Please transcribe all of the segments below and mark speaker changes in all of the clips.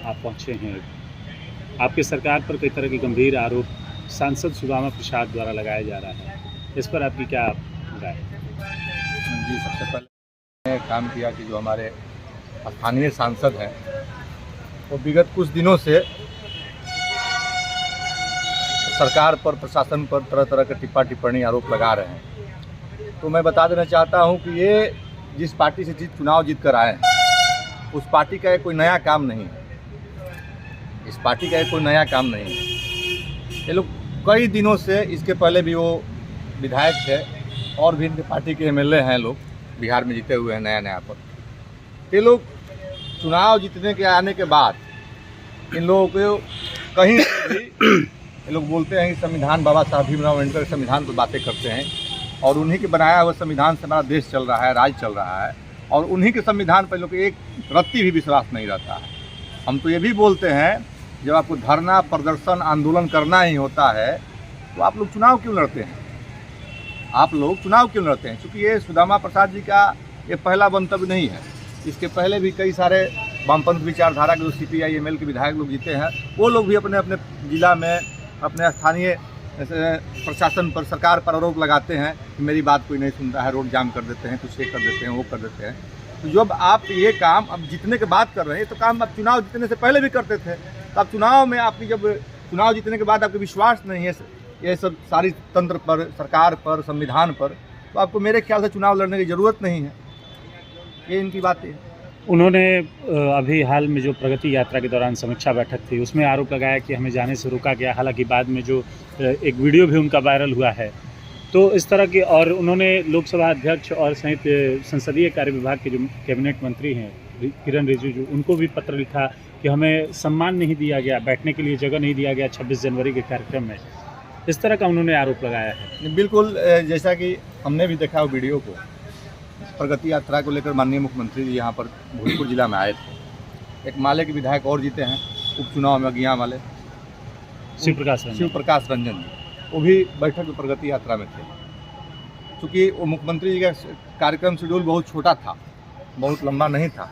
Speaker 1: आप पहुंचे हैं। आपकी सरकार पर कई तरह के गंभीर आरोप सांसद सुदामा प्रसाद द्वारा लगाया जा रहा है, इस पर आपकी क्या राय है?
Speaker 2: जी, सबसे पहले काम किया कि जो हमारे स्थानीय सांसद हैं वो विगत कुछ दिनों से सरकार पर, प्रशासन पर तरह तरह के टिप्पणी आरोप लगा रहे हैं। तो मैं बता देना चाहता हूं कि ये जिस पार्टी से चुनाव जीत कर आए हैं उस पार्टी का कोई नया काम नहीं है। इस पार्टी का कोई नया काम नहीं है। ये लोग कई दिनों से, इसके पहले भी वो विधायक थे और भी इनके पार्टी के एमएलए हैं, लोग बिहार में जीते हुए हैं नया पर। ये लोग चुनाव जीतने के आने के बाद इन लोगों को कहीं से भी ये लोग बोलते हैं कि संविधान, बाबा साहब भीमराव अम्बेडकर के संविधान पर बातें करते हैं और उन्हीं के बनाया हुआ संविधान से हमारा देश चल रहा है, राज चल रहा है, और उन्हीं के संविधान पर लोग एक रत्ती भी विश्वास नहीं रहता है। हम तो ये भी बोलते हैं, जब आपको धरना, प्रदर्शन, आंदोलन करना ही होता है तो आप लोग चुनाव क्यों लड़ते हैं? आप लोग चुनाव क्यों लड़ते हैं? क्योंकि ये सुदामा प्रसाद जी का ये पहला मंतव्य नहीं है। इसके पहले भी कई सारे वामपंथ विचारधारा के जो CPI-ML के विधायक लोग जीते हैं, वो लोग भी अपने अपने जिला में अपने स्थानीय प्रशासन पर, सरकार पर आरोप लगाते हैं कि मेरी बात कोई नहीं सुनता है, रोड जाम कर देते हैं, कुछ ये कर देते हैं, वो कर देते हैं। तो जब आप ये काम अब जीतने के बाद कर रहे हैं, तो काम आप चुनाव जीतने से पहले भी करते थे। तो अब चुनाव में आपकी, जब चुनाव जीतने के बाद आपको विश्वास नहीं है ये सब सारी तंत्र पर, सरकार पर, संविधान पर, तो आपको मेरे ख्याल से चुनाव लड़ने की ज़रूरत नहीं है। ये इनकी बातें हैं।
Speaker 1: उन्होंने अभी हाल में जो प्रगति यात्रा के दौरान समीक्षा बैठक थी, उसमें आरोप लगाया कि हमें जाने से रोका गया। हालांकि बाद में जो एक वीडियो भी उनका वायरल हुआ है, तो इस तरह के, और उन्होंने लोकसभा अध्यक्ष और सहित संसदीय कार्य विभाग के जो कैबिनेट मंत्री हैं किरण रिजिजू, उनको भी पत्र लिखा कि हमें सम्मान नहीं दिया गया, बैठने के लिए जगह नहीं दिया गया 26 जनवरी के कार्यक्रम में। इस तरह का उन्होंने आरोप लगाया है।
Speaker 2: बिल्कुल, जैसा कि हमने भी देखा वीडियो को, प्रगति यात्रा को लेकर माननीय मुख्यमंत्री जी यहाँ पर भोजपुर जिला में आए थे। एक माले के विधायक और जीते हैं उपचुनाव में, अगिया माले, शिव प्रकाश रंजन जी, वो भी बैठक में प्रगति यात्रा में थे। क्योंकि वो मुख्यमंत्री जी का कार्यक्रम शेड्यूल बहुत छोटा था, बहुत लंबा नहीं था,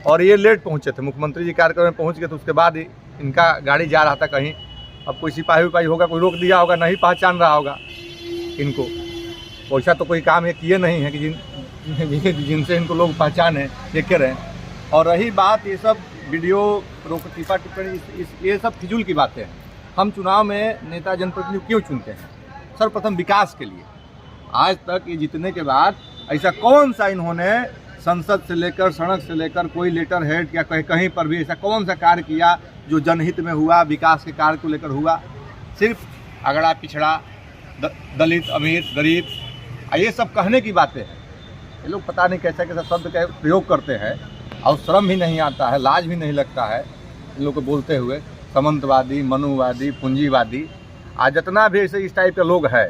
Speaker 2: और ये लेट पहुँचे थे। मुख्यमंत्री जी कार्यक्रम में पहुँच गए तो उसके बाद ही इनका गाड़ी जा रहा था कहीं। अब कोई सिपाही होगा, कोई रोक दिया होगा, नहीं पहचान रहा होगा इनको। वैसा तो कोई काम ये किए नहीं है कि जिनसे इनको लोग पहचाने, देखे रहे। और रही बात ये सब वीडियो, टिप्पणी, ये सब फिजूल की बातें हैं। हम चुनाव में नेता, जनप्रतिनिधि क्यों चुनते हैं? सर्वप्रथम विकास के लिए। आज तक ये जीतने के बाद ऐसा कौन सा इन्होंने संसद से लेकर, सड़क से लेकर, कोई लेटर हेड या कहीं पर भी ऐसा कौन सा कार्य किया जो जनहित में हुआ, विकास के कार्य को लेकर हुआ? सिर्फ अगड़ा पिछड़ा, दलित, अमीर, गरीब, ये सब कहने की बातें हैं। ये लोग पता नहीं कैसा कैसा शब्द का प्रयोग करते हैं और शर्म भी नहीं आता है, लाज भी नहीं लगता है इन लोग को बोलते हुए। सामंतवादी, मनुवादी, पूंजीवादी, आज जितना भी ऐसे इस टाइप के लोग हैं,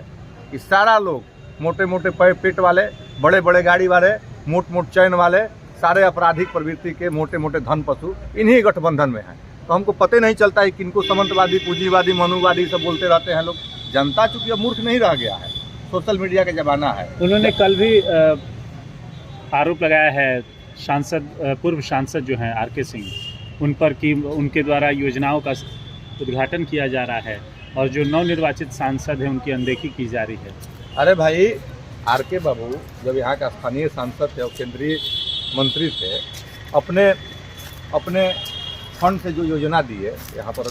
Speaker 2: ये सारा लोग मोटे मोटे पेट वाले, बड़े बड़े गाड़ी वाले, मोट चैन वाले, सारे आपराधिक प्रवृत्ति के मोटे मोटे धन पशु इन्हीं गठबंधन में हैं। तो हमको पता नहीं चलता है किनको सामंतवादी, पूंजीवादी, मनुवादी सब बोलते रहते हैं लोग। जनता चूँकि अब मूर्ख नहीं रह गया है, सोशल मीडिया का ज़माना है।
Speaker 1: उन्होंने कल भी आरोप लगाया है पूर्व सांसद जो हैं RK सिंह, उन पर कि उनके द्वारा योजनाओं का उद्घाटन किया जा रहा है और जो नवनिर्वाचित सांसद हैं उनकी अनदेखी की जा रही है।
Speaker 2: अरे भाई, RK बाबू जब यहाँ का स्थानीय सांसद थे और केंद्रीय मंत्री थे, अपने फंड से जो योजना दी है यहाँ पर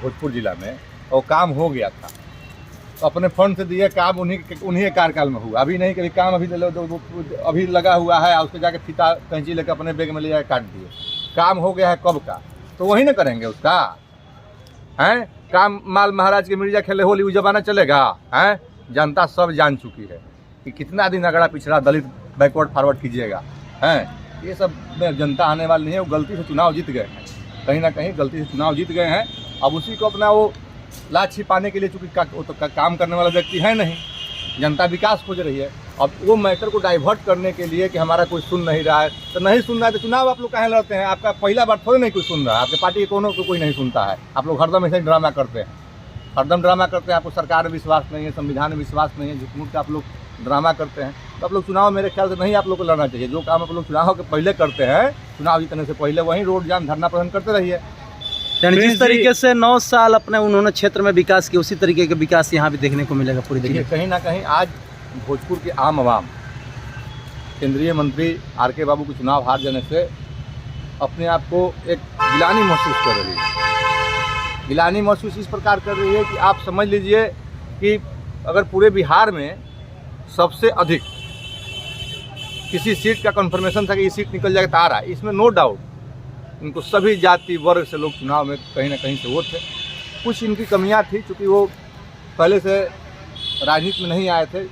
Speaker 2: भोजपुर जिला में, और काम हो गया था, तो अपने फंड से दिए काम उन्हीं के कार्यकाल में हुआ। अभी नहीं, कभी काम अभी लगा हुआ है, उसको जाके फीता कैंची लेकर अपने बैग में ले जाकर काट दिए। काम हो गया है कब का, तो वही ना करेंगे उसका, हैं? काम माल महाराज के मिर्जा खेले होली, वो जमाना चलेगा? हैं? जनता सब जान चुकी है कि कितना दिन अगड़ा पिछड़ा, दलित बैकवर्ड फॉरवर्ड कीजिएगा, हैं? ये सब में जनता आने वाली नहीं है। वो गलती से चुनाव जीत गए हैं, कहीं ना कहीं गलती से चुनाव जीत गए हैं। अब उसी को अपना वो लाज छिपाने के लिए, चूँकि वो तो काम करने वाला व्यक्ति है नहीं, जनता विकास खोज रही है। अब वो मैटर को डाइवर्ट करने के लिए कि हमारा कोई सुन नहीं रहा है, तो नहीं सुन रहा है तो चुनाव आप लोग काहे लड़ते हैं? आपका पहला बार थोड़ी नहीं कोई सुन रहा है, आपके पार्टी के कोई नहीं सुनता है। आप लोग हरदम ऐसे ड्रामा करते हैं, आपको सरकार में विश्वास नहीं है, संविधान में विश्वास नहीं है, झूठ मूठ का आप लोग ड्रामा करते हैं। तो आप लोग चुनाव मेरे ख्याल से नहीं आप लोग को लड़ना चाहिए। जो काम आप लोग चुनाव के पहले करते हैं, चुनाव जीतने से पहले, वहीं रोड जाम, धरना प्रदर्शन करते रहिए।
Speaker 3: यानी जिस
Speaker 1: प्रिंस
Speaker 3: तरीके
Speaker 1: जी-
Speaker 3: से 9 साल अपने उन्होंने क्षेत्र में विकास किया, उसी तरीके का विकास यहाँ भी देखने को मिलेगा पूरी
Speaker 2: देखिए,
Speaker 3: जिले।
Speaker 2: कहीं ना कहीं आज भोजपुर के आम आवाम केंद्रीय मंत्री आर.के. बाबू के चुनाव हार जाने से अपने आप को एक गिलानी महसूस कर रही है। गिलानी महसूस इस प्रकार कर रही है कि आप समझ लीजिए कि अगर पूरे बिहार में सबसे अधिक किसी सीट का कन्फर्मेशन था कि ये सीट निकल जाएगा तो आ रहा है, इसमें नो डाउट इनको सभी जाति वर्ग से लोग चुनाव में कहीं ना कहीं से वो थे। कुछ इनकी कमियां थी, क्योंकि वो पहले से राजनीति में नहीं आए थे,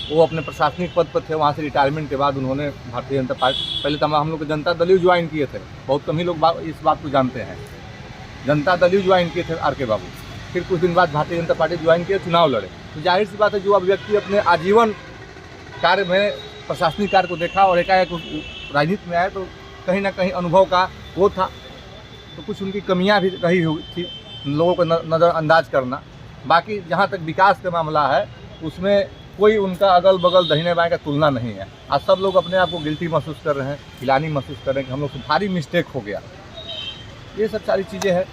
Speaker 2: वो अपने प्रशासनिक पद पर थे, वहाँ से रिटायरमेंट के बाद उन्होंने भारतीय जनता पार्टी, पहले तो हम लोग जनता दल ही ज्वाइन किए थे, बहुत कम ही लोग इस बात को जानते हैं, जनता दल ही ज्वाइन किए थे आर.के. बाबू। फिर कुछ दिन बाद भारतीय जनता पार्टी ज्वाइन किए, चुनाव लड़े। तो जाहिर सी बात है, जो अब व्यक्ति अपने आजीवन कार्य में प्रशासनिक कार्य को देखा और एकाएक राजनीति में आए, तो कहीं ना कहीं अनुभव का वो था, तो कुछ उनकी कमियां भी रही हुई थी, लोगों को नज़रअंदाज करना। बाकी जहां तक विकास का मामला है, उसमें कोई उनका अगल बगल दहिने बाएं का तुलना नहीं है। आज सब लोग अपने आप को गिल्टी महसूस कर रहे हैं, गिलानी महसूस कर रहे हैं कि हम लोग से भारी मिस्टेक हो गया। ये सब सारी चीज़ें हैं।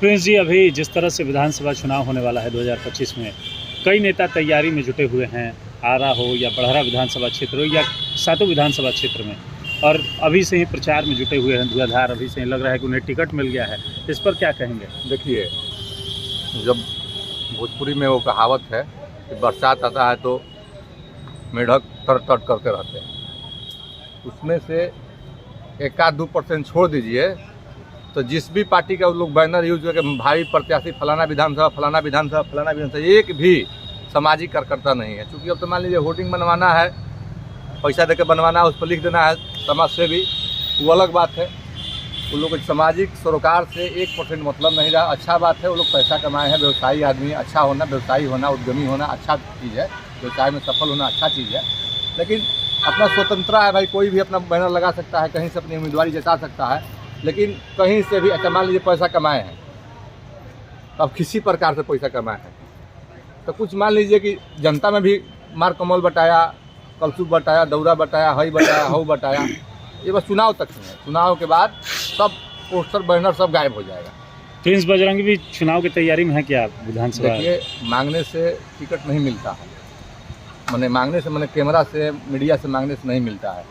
Speaker 1: प्रिंस जी, अभी जिस तरह से विधानसभा चुनाव होने वाला है 2025 में, कई नेता तैयारी में जुटे हुए हैं, आरा हो या बड़हरा विधानसभा क्षेत्र हो या सातों विधानसभा क्षेत्र में, और अभी से ही प्रचार में जुटे हुए हैं धुआंधार। अभी से ही लग रहा है कि उन्हें टिकट मिल गया है, इस पर क्या कहेंगे?
Speaker 2: देखिए, जब भोजपुरी में वो कहावत है कि बरसात आता है तो मेढक तर करते रहते हैं, उसमें से 1-2% छोड़ दीजिए, तो जिस भी पार्टी का लोग बैनर यूज करके भाई प्रत्याशी फलाना विधानसभा फलाना विधानसभा फलाना विधानसभा, एक भी सामाजिक कार्यकर्ता नहीं है। क्योंकि अब तो मान लीजिए होर्डिंग बनवाना है, पैसा देकर बनवाना है, उस पर लिख देना है समाज से भी, वो अलग बात है। उन लोगों को सामाजिक सरोकार से 1% मतलब नहीं रहा। अच्छा बात है, वो लोग पैसा कमाए हैं, व्यवसायी आदमी, अच्छा होना, व्यवसायी होना, उद्यमी होना अच्छा चीज़ है, व्यवसाय में सफल होना अच्छा चीज़ है। लेकिन अपना स्वतंत्रता है भाई, कोई भी अपना बैनर लगा सकता है, कहीं से अपनी उम्मीदवारी जता सकता है, लेकिन कहीं से भी अच्छा मान लीजिए पैसा कमाए हैं, अब किसी प्रकार से पैसा कमाए हैं, तो कुछ मान लीजिए कि जनता में भी मार कमल बटाया, कलसुप बटाया, दौरा बटाया, हई बटाया, हऊ बटाया, ये बस चुनाव तक नहीं है। चुनाव के बाद सब पोस्टर बैनर सब गायब हो जाएगा।
Speaker 1: प्रिंस बजरंगी भी चुनाव की तैयारी में है क्या विधानसभा?
Speaker 2: देखिए, मांगने से टिकट नहीं मिलता है, मैंने मांगने से, मैंने कैमरा से, मीडिया से मांगने से नहीं मिलता है।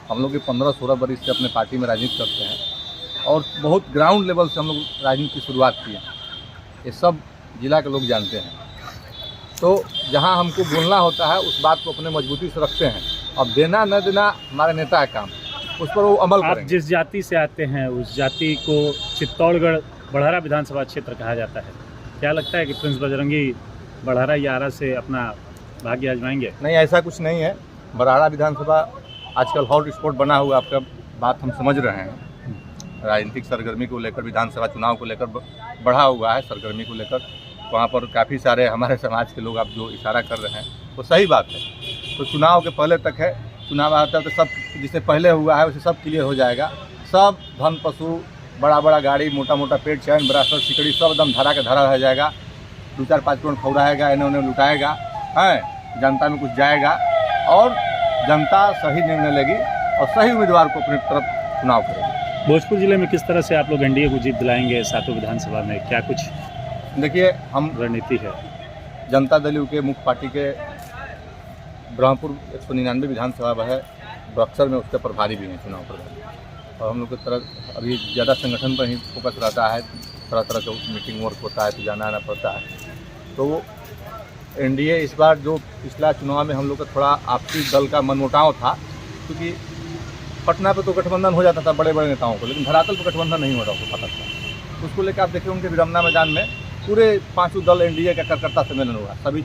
Speaker 2: हम लोग 15-16 वर्ष से अपने पार्टी में राजनीति करते हैं और बहुत ग्राउंड लेवल से हम लोग राजनीति की शुरुआत की है, ये सब जिला के लोग जानते हैं। तो जहां हमको बोलना होता है उस बात को अपने मजबूती से रखते हैं। अब देना न देना हमारे नेता का काम, उस पर वो अमल
Speaker 1: आप
Speaker 2: करेंगे।
Speaker 1: जिस जाति से आते हैं उस जाति को चित्तौड़गढ़ बड़हरा विधानसभा क्षेत्र कहा जाता है, क्या लगता है कि प्रिंस बजरंगी बड़हरा या आरा से अपना भाग्य आजमाएंगे?
Speaker 2: नहीं, ऐसा कुछ नहीं है। बड़हरा विधानसभा आजकल हॉट स्पॉट बना हुआ, आपका बात हम समझ रहे हैं। राजनीतिक सरगर्मी को लेकर, विधानसभा चुनाव को लेकर बढ़ा हुआ है सरगर्मी को लेकर। वहाँ पर काफ़ी सारे हमारे समाज के लोग आप जो इशारा कर रहे हैं वो सही बात है। तो चुनाव के पहले तक है, चुनाव आता है तो सब जिससे पहले हुआ है उसे सब क्लियर हो जाएगा। सब धन पशु, बड़ा बड़ा गाड़ी, मोटा मोटा पेट चैन ब्रासर सिकड़ी सब एकदम धरा के धरा रह जाएगा। 2-4-5 करोड़ खौराएगा, इन्हें उन्हें लुटाएगा, है जनता में कुछ जाएगा और जनता सही निर्णय लेगी और सही उम्मीदवार को अपनी तरफ चुनाव करेगी।
Speaker 1: भोजपुर जिले में किस तरह से आप लोग एनडीए को जीत दिलाएंगे सातों विधानसभा में, क्या कुछ
Speaker 2: देखिए, हम
Speaker 1: रणनीति है?
Speaker 2: जनता दल यू के मुख्य पार्टी के ब्रह्मपुर 199 विधानसभा है, बक्सर में उसके प्रभारी भी हैं, चुनाव प्रभारी। और हम लोग की तरफ अभी ज़्यादा संगठन पर ही फोकस रहता है, तरह तरह का मीटिंग वर्क होता है तो जाना आना पड़ता है। तो एनडीए इस बार जो पिछला चुनाव में हम लोग का थोड़ा आपसी दल का मनमुटाव था, क्योंकि पटना पे तो गठबंधन हो जाता था बड़े बड़े नेताओं को, लेकिन धरातल पर गठबंधन नहीं हो रहा, उसको पता था। उसको लेकर आप देखिए उनके विडम्बना मैदान में पूरे 5 दल एनडीए का कार्यकर्ता सम्मेलन हुआ। सभी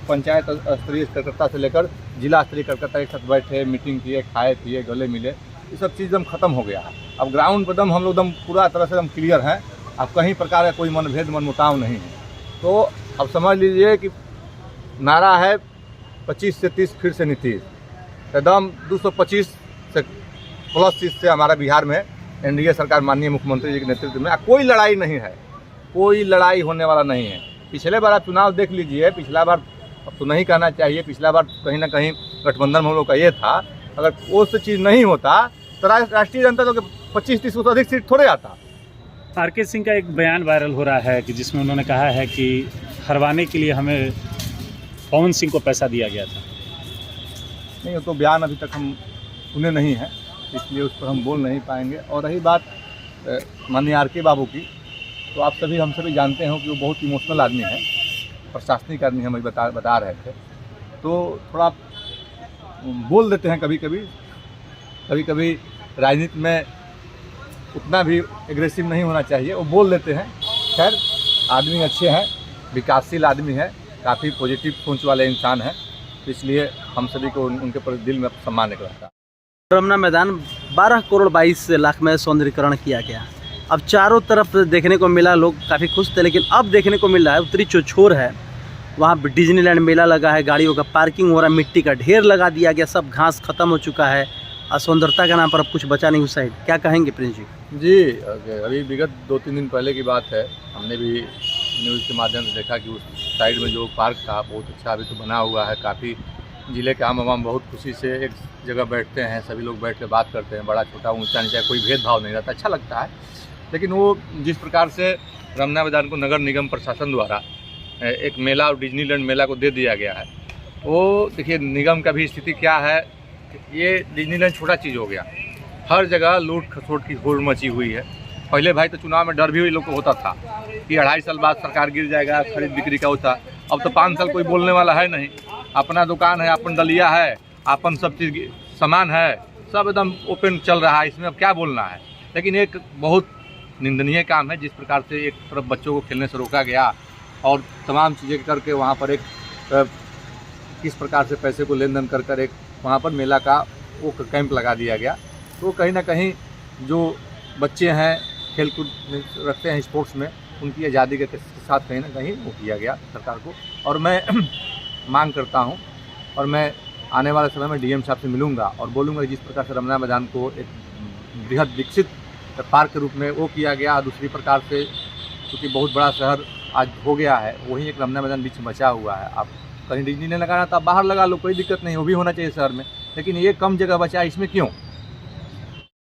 Speaker 2: पंचायत स्तरीय कार्यकर्ता से लेकर जिला स्तरीय कार्यकर्ता एक साथ बैठे, मीटिंग किए, खाए पिए, गले मिले, ये सब चीज़ एकदम खत्म हो गया है। अब ग्राउंड पर एकदम हम लोग एकदम पूरा तरह से एकदम क्लियर हैं। अब कहीं प्रकार का कोई मनभेद मनमुटाव नहीं है। तो अब समझ लीजिए कि नारा है 25 से 30 फिर से नीतीश, एकदम 225 से प्लस सीट से हमारा बिहार में एनडीए सरकार माननीय मुख्यमंत्री जी के नेतृत्व में। कोई लड़ाई नहीं है, कोई लड़ाई होने वाला नहीं है। पिछले बार आप चुनाव देख लीजिए, पिछला बार, अब तो नहीं कहना चाहिए, पिछला बार कहीं ना कहीं गठबंधन हम लोग का ये था, अगर वो चीज़ नहीं होता तो राष्ट्रीय जनता दल के 25-30 से अधिक सीट थोड़े आता।
Speaker 1: आरके सिंह का एक बयान वायरल हो रहा है कि जिसमें उन्होंने कहा है कि हरवाने के लिए हमें पवन सिंह को पैसा दिया गया था।
Speaker 2: नहीं, वो तो बयान अभी तक हम सुने नहीं हैं, इसलिए उस पर हम बोल नहीं पाएंगे। और रही बात माननीय आरके बाबू की, तो आप सभी हम सभी जानते हैं कि वो बहुत इमोशनल आदमी है, प्रशासनिक आदमी हम बता रहे थे। तो थोड़ा बोल देते हैं कभी कभी राजनीति में उतना भी एग्रेसिव नहीं होना चाहिए, वो बोल देते हैं। खैर, आदमी अच्छे हैं, विकासशील आदमी है, काफ़ी पॉजिटिव सोच वाले इंसान हैं, तो इसलिए हम सभी को उनके प्रति दिल में सम्मान रहता है।
Speaker 3: रमना मैदान 12 करोड़ 22 लाख में सौंदर्यीकरण किया गया। अब चारों तरफ देखने को मिला, लोग काफ़ी खुश थे, लेकिन अब देखने को मिल रहा है उत्तरी जो छोर है वहाँ डिज्नीलैंड मेला लगा है, गाड़ियों का पार्किंग हो रहा है, मिट्टी का ढेर लगा दिया गया, सब घास खत्म हो चुका है, असुंदरता का नाम पर अब कुछ बचा नहीं उस साइड। क्या कहेंगे प्रिंस जी?
Speaker 2: जी, अभी विगत 2-3 दिन पहले की बात है, हमने भी न्यूज़ के माध्यम से देखा कि उस साइड में जो पार्क था बहुत अच्छा अभी तो बना हुआ है। काफ़ी ज़िले के आम आवाम बहुत खुशी से एक जगह बैठते हैं, सभी लोग बैठ कर बात करते हैं, बड़ा छोटा ऊंचा नीचा कोई भेदभाव नहीं रहता, अच्छा लगता है। लेकिन वो जिस प्रकार से रमना मैदान को नगर निगम प्रशासन द्वारा एक मेला और डिज्नीलैंड मेला को दे दिया गया है, वो देखिए निगम का भी स्थिति क्या है। ये डिज्नीलैंड छोटा चीज़ हो गया, हर जगह लूट खसोट की होड़ मची हुई है। पहले भाई तो चुनाव में डर भी लोग को होता था कि 2.5 साल बाद सरकार गिर जाएगा, खरीद बिक्री का होता। अब तो 5 साल कोई बोलने वाला है नहीं, अपना दुकान है, अपन डलिया है, अपन सब चीज़ सामान है, सब एकदम ओपन चल रहा है, इसमें अब क्या बोलना है। लेकिन एक बहुत निंदनीय काम है जिस प्रकार से एक तरफ बच्चों को खेलने से रोका गया और तमाम चीज़ें करके वहाँ पर एक किस प्रकार से पैसे को लेन देन कर एक वहाँ पर मेला का वो कैंप लगा दिया गया। तो कहीं ना कहीं जो बच्चे हैं खेलकूद में रखते हैं, स्पोर्ट्स में, उनकी आज़ादी के साथ कहीं ना कहीं वो किया गया सरकार को। और मैं मांग करता हूँ और मैं आने वाले समय में डीएम साहब से मिलूँगा और बोलूँगा जिस प्रकार से रमना मैदान को एक बृहद विकसित पार्क के रूप में वो किया गया, दूसरी प्रकार से क्योंकि बहुत बड़ा शहर आज हो गया है, वहीं एक रमना मैदान बीच में बचा हुआ है। आप कहीं डिज्नीलैंड लगाना तो आप बाहर लगा लो, कोई दिक्कत नहीं, वो भी होना चाहिए शहर में, लेकिन ये कम जगह बचा है, इसमें क्यों?